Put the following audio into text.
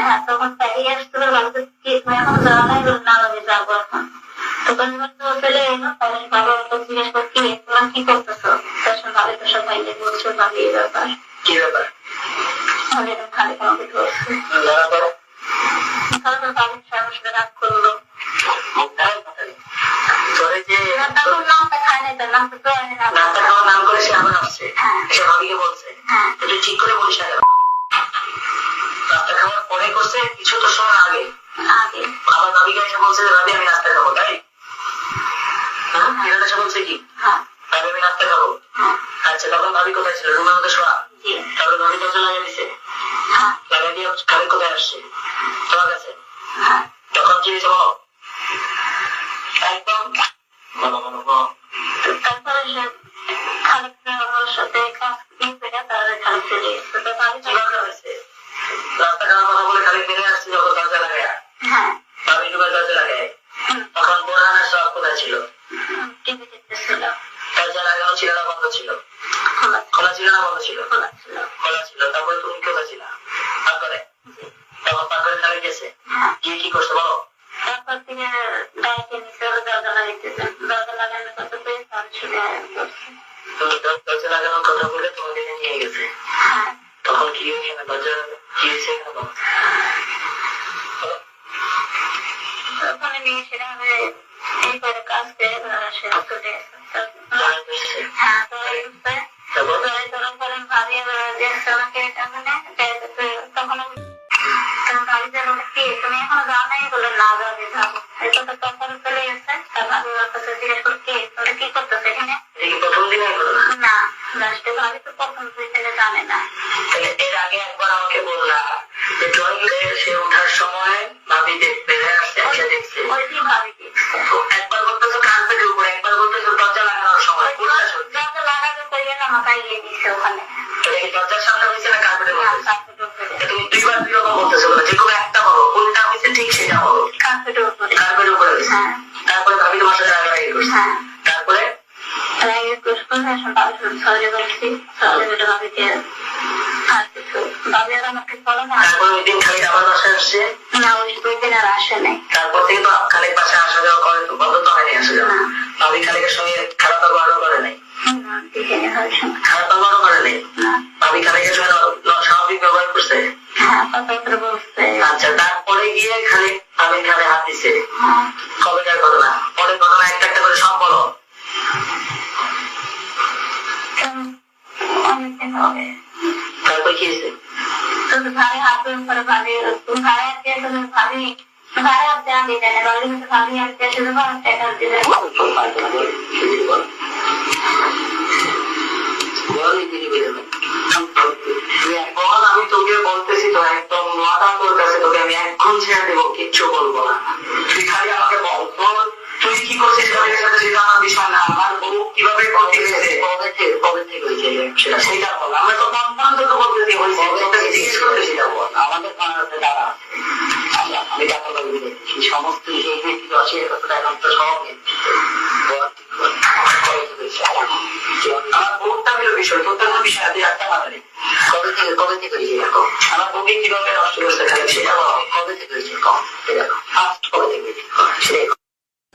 হ্যাঁ তখন তাই আসছিল বলতে কি এখন যাওয়া নাই না আমি যাবো এখন তখন তো চলে এলো তখন বাবা তো জিজ্ঞেস করে কি তোমরা কি করতেছো তখন ভাবে তো সবাই বলছো ভাবি এই ব্যাপার কি ব্যাপার আমি এরকম খালি আমাকে ধরছে তারপর বাড়ির সবার সাথে রাগ করলো তখন নামটা খায় নাই তার নামটা তো নামটা খাওয়ার নাম করে সে আবার আসছে সে ভাবিকে বলছে তুই ঠিক করে বলিস না নাস্তা খাওয়ার পরে করছে কিছু তো সময় আগে আগে আমার ভাবিকে এসে বলছে ভাবি আমি নাস্তা খাবো তাই হ্যাঁ এসে বলছে কি ভাবি আমি নাস্তা খাবো আচ্ছা তখন ভাবি কোথায় ছিল রুমের মধ্যে শোয়া তারপরে ভাবি দরজা লাগিয়ে দিছে লাগিয়ে দিয়ে খালি কোথায় আসছে তোমার কাছে তখন কি হয়েছে বলো একদম বলো বলো বলো তারপরে সে খালেকটা আমার সাথে কাজ করে তারা খালেক চলে গেছে তো আমি কিভাবে হয়েছে রাস্তা খাওয়ার কথা বলে খালি বেরিয়ে আসছে যখন দরজা লাগায় ভাবি ঢুকে দরজা লাগায় তখন বোরহানের সব কোথায় ছিল টিভি দেখতেছিল দরজা লাগানো ছিল না বন্ধ ছিল খোলা ছিল না বন্ধ ছিল খোলা ছিল তারপরে তুমি কোথায় ছিল পাকঘরে তখন পাকঘরে খালি গেছে গিয়ে কি করছে বলো তারপর থেকে গায়ে নিচে দরজা লাগাইতেছে দরজা লাগানোর কথা পেয়ে তার ছুটে দরজা লাগানোর কথা বলে তোমাকে নিয়ে গেছে তখন কি হয়েছে না দরজা কি হয়েছে ওখানে নিয়ে সেখানে এই করে কাজ করে সে চলে হ্যাঁ তো তখন করেন ভাবি আমাকে তখন গাড়িতে কি তুমি এখনো যাও নাই বলে না যাবে যাবো এটা তো তখন চলে গেছে তার ভাবি ওর কাছে জিজ্ঞেস করে কে তোরা কি করতেছে এখানে প্রথম দিন না লাস্টে ভাবি তো প্রথম দুই দিনে জানে না এর আগে একবার আমাকে বললা যে ড্রয়িং সে ওঠার সময় ভাবি দেখতে আসছে দেখছে ওইটি ভাবি একবার বলতেছো কার্পেটের উপরে একবার বলতেছো দরজা লাগানোর সময় দরজা লাগাতে করিয়ে না মাথায় গিয়ে দিচ্ছে ওখানে দরজার সামনে হয়েছে না কার্পেটের তুমি দুইবার দুই রকম বলতেছো যে কোনো একটা বলো কোনটা হয়েছে ঠিক সেটা বলো কার্পেটের উপরে হয়েছে তারপরে ভাবি তোমার সাথে রাগারাগি করছে তারপরে তারপর থেকে তো খালেক পাশে আসা যাওয়া করে তো বন্ধ তো হয়নি আসা যাওয়া ভাবি খালেকের সঙ্গে খারাপ ব্যবহারও করে নাই খারাপ ব্যবহারও করে নাই ভাবি খালেকের সঙ্গে স্বাভাবিক ব্যবহার করছে আচ্ছা তারপরে গিয়ে খালেক ভাবির খালে হাত দিচ্ছে কবেকার ঘটনা পরের ঘটনা একটা একটা করে সব বলো তারপর কি হয়েছে ভাই হাত করে ভাবি ভাই ভাবি ভাই আপনি আমি জানি বাড়ির মধ্যে ভাবি আসতে শুধু টাকা দিলে আমি তোকে বলতেছি তো একদম মাথা তোর কাছে তোকে আমি এখন ছেড়ে দেবো কিচ্ছু বলবো না তুই খালি আমাকে বল তুই কি করছিস তাদের সাথে সেটা আমার বিষয় না আমার বউ কিভাবে করতে গেছে কবে থেকে হয়েছে সেটা বল আমরা তো কনফার্ম তোকে বলতে হয়েছে জিজ্ঞেস করতে সেটা বল আমাদের দাঁড়া আমি টাকা লাগবে দেখছি সমস্ত এই ব্যক্তি আছে কথা এখন তো সব আমার বউটা হলো বিষয় তোর কোনো বিষয় তুই একটা মাথা নেই কবে থেকে হয়েছে দেখো আমার বউকে কিভাবে নষ্ট করতে খালি সেটা কবে থেকে হয়েছে কম দেখো ফার্স্ট কবে থেকে হয়েছে